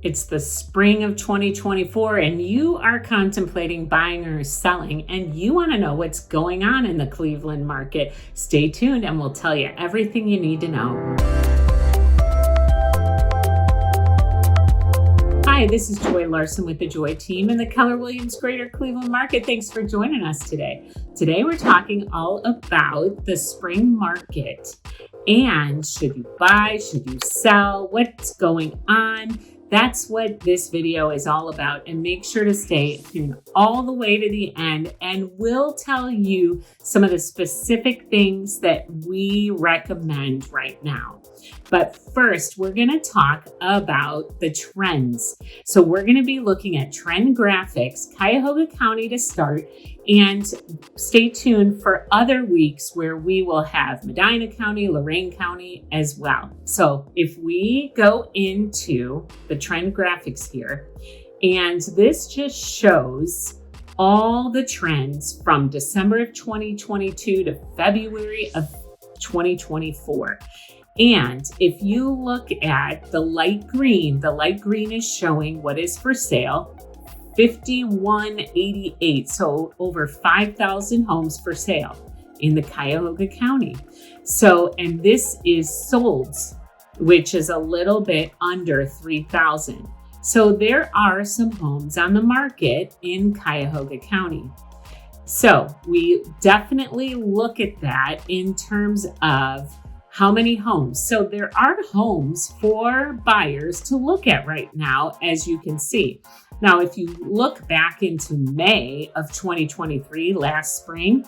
It's the spring of 2024 and you are contemplating buying or selling and you want to know what's going on in the Cleveland market. Stay tuned and we'll tell you everything you need to know. Hi, this is Joy Larson with the Joy team in the Keller Williams Greater Cleveland market. Thanks for joining us today. Today we're talking all about the spring market and should you buy, should you sell, what's going on. That's what this video is all about, and make sure to stay tuned all the way to the end and we'll tell you some of the specific things that we recommend right now. But first, we're going to talk about the trends. So we're going to be looking at trend graphics, Cuyahoga County to start, and stay tuned for other weeks where we will have Medina County, Lorain County as well. So if we go into the trend graphics here, and this just shows all the trends from December of 2022 to February of 2024. And if you look at the light green is showing what is for sale, 5188, so over 5,000 homes for sale in the Cuyahoga County. So, and this is solds, which is a little bit under 3,000. So there are some homes on the market in Cuyahoga County. So we definitely look at that in terms of how many homes. So there are homes for buyers to look at right now, as you can see. Now, if you look back into May of 2023, last spring,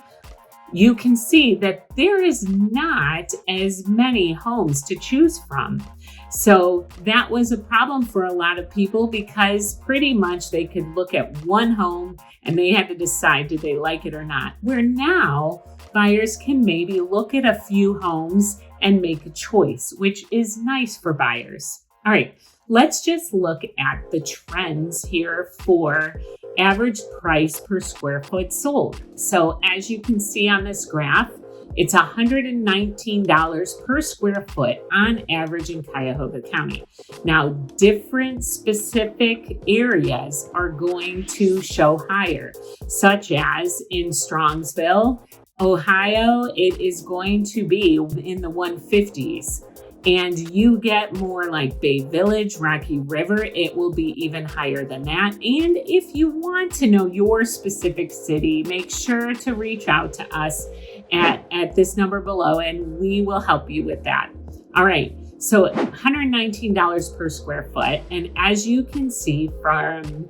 you can see that there is not as many homes to choose from. So that was a problem for a lot of people because pretty much they could look at one home and they had to decide did they like it or not. Where now buyers can maybe look at a few homes and make a choice, which is nice for buyers. All right, let's just look at the trends here for average price per square foot sold. So as you can see on this graph, it's $119 per square foot on average in Cuyahoga County. Now, different specific areas are going to show higher, such as in Strongsville, Ohio, it is going to be in the 150s. And you get more like Bay Village, Rocky River, it will be even higher than that. And if you want to know your specific city, make sure to reach out to us at this number below and we will help you with that. All right, so $119 per square foot. And as you can see from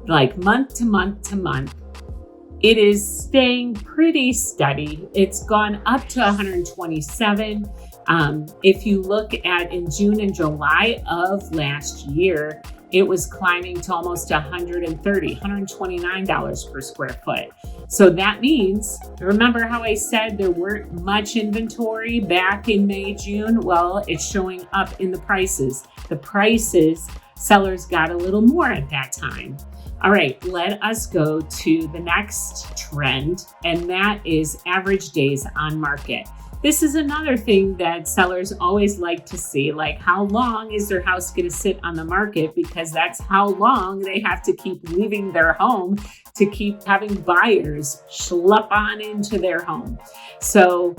like month to month to month, it is staying pretty steady. It's gone up to 127. If you look at in June and July of last year, it was climbing to almost $129 per square foot. So that means, remember how I said there weren't much inventory back in May, June? Well, it's showing up in the prices. The prices, sellers got a little more at that time. All right, let us go to the next trend, and that is average days on market. This is another thing that sellers always like to see, like how long is their house going to sit on the market, because that's how long they have to keep leaving their home to keep having buyers schlep on into their home. So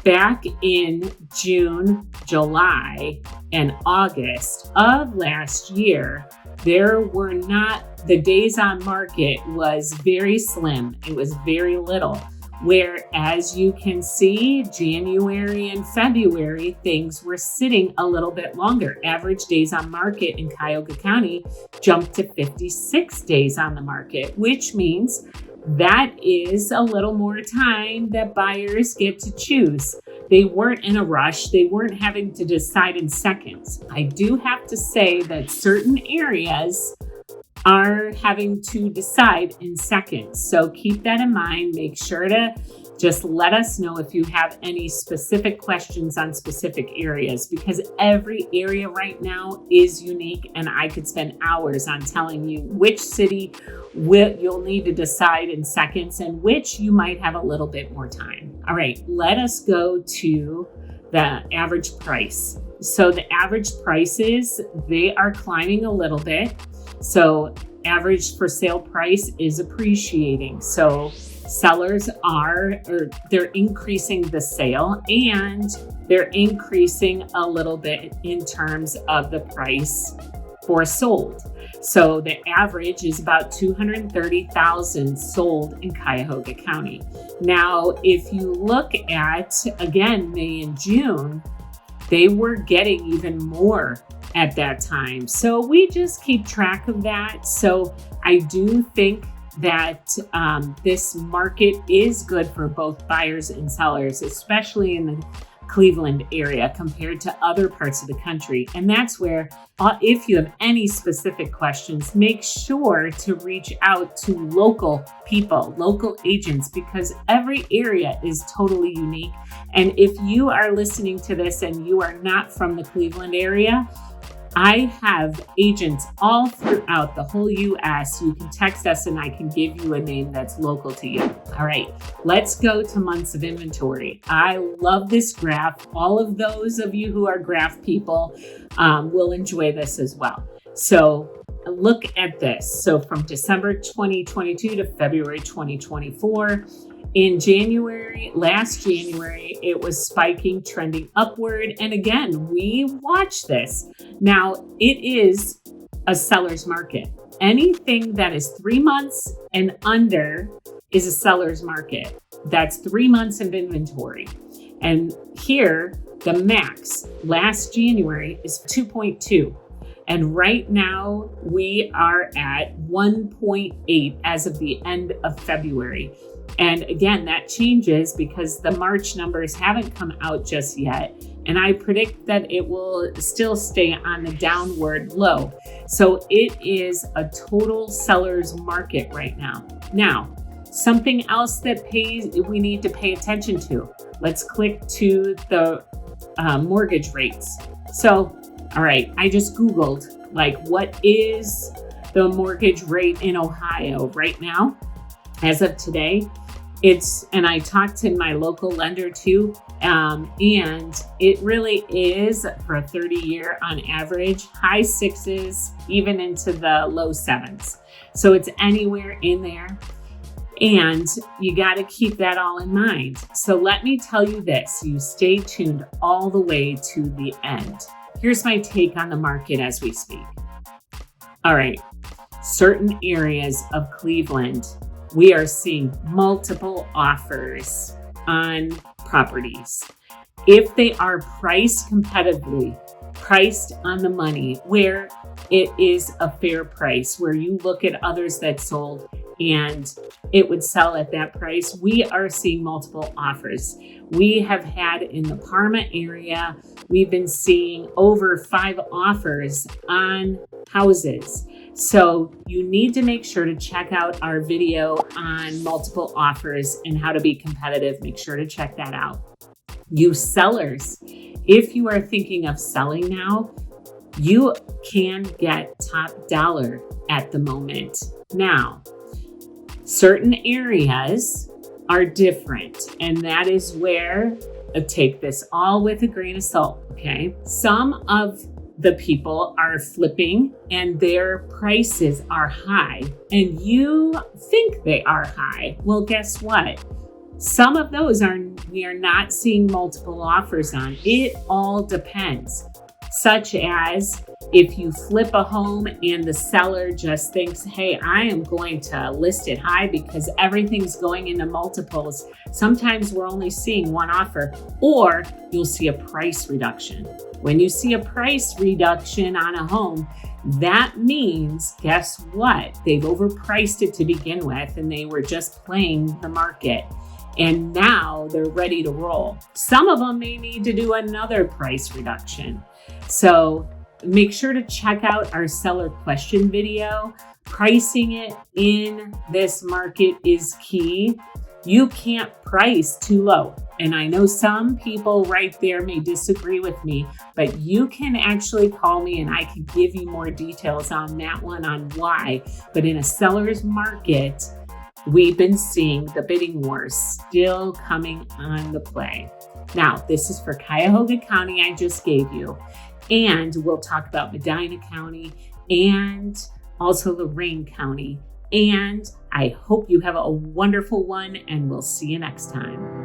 back in June, July, and August of last year, there were not, the days on market was very slim. It was very little. Whereas you can see January and February, things were sitting a little bit longer. Average days on market in Cuyahoga County jumped to 56 days on the market, which means that is a little more time that buyers get to choose. They weren't in a rush. They weren't having to decide in seconds. I do have to say that certain areas are having to decide in seconds. So keep that in mind. Make sure to just let us know if you have any specific questions on specific areas, because every area right now is unique and I could spend hours on telling you which city you'll need to decide in seconds and which you might have a little bit more time. All right, let us go to the average price. So the average prices, they are climbing a little bit. So average for sale price is appreciating. So sellers they're increasing the sale, and they're increasing a little bit in terms of the price for sold. So the average is about 230,000 sold in Cuyahoga County. Now, if you look at, again, May and June, they were getting even more at that time. So we just keep track of that. So I do think that this market is good for both buyers and sellers, especially in the Cleveland area compared to other parts of the country. And that's where, if you have any specific questions, make sure to reach out to local people, local agents, because every area is totally unique. And if you are listening to this and you are not from the Cleveland area, I have agents all throughout the whole US. You can text us and I can give you a name that's local to you. All right, let's go to months of inventory. I love this graph. All of those of you who are graph people will enjoy this as well. So look at this. So from December 2022 to February 2024, in last January, it was spiking, trending upward. And again, we watch this. Now, it is a seller's market. Anything that is 3 months and under is a seller's market. That's 3 months of inventory. And here, the max last January is 2.2. And right now, we are at 1.8 as of the end of February. And again, that changes because the March numbers haven't come out just yet. And I predict that it will still stay on the downward low. So it is a total seller's market right now. Now, something else that we need to pay attention to. Let's click to the mortgage rates. So, all right, I just Googled, what is the mortgage rate in Ohio right now? As of today, and I talked to my local lender too, and it really is for a 30-year on average, high 6s, even into the low 7s. So it's anywhere in there. And you got to keep that all in mind. So let me tell you this, you stay tuned all the way to the end. Here's my take on the market as we speak. All right, certain areas of Cleveland, we are seeing multiple offers on properties. If they are priced competitively, priced on the money, where it is a fair price, where you look at others that sold and it would sell at that price, we are seeing multiple offers. We have had in the Parma area, we've been seeing over 5 offers on houses. So you need to make sure to check out our video on multiple offers and how to be competitive. Make sure to check that out. You sellers, if you are thinking of selling now, you can get top dollar at the moment. Now, certain areas are different, and that is where take this all with a grain of salt, okay? Some of the people are flipping and their prices are high, and you think they are high. Well, guess what? Some of those we are not seeing multiple offers on. It all depends. Such as if you flip a home and the seller just thinks, hey, I am going to list it high because everything's going into multiples. Sometimes we're only seeing one offer, or you'll see a price reduction. When you see a price reduction on a home, that means, guess what? They've overpriced it to begin with, and they were just playing the market. And now they're ready to roll. Some of them may need to do another price reduction. So make sure to check out our seller question video. Pricing it in this market is key. You can't price too low. And I know some people right there may disagree with me, but you can actually call me and I can give you more details on that one, on why. But in a seller's market, we've been seeing the bidding wars still coming on the play. Now, this is for Cuyahoga County I just gave you. And we'll talk about Medina County and also Lorain County. And I hope you have a wonderful one, and we'll see you next time.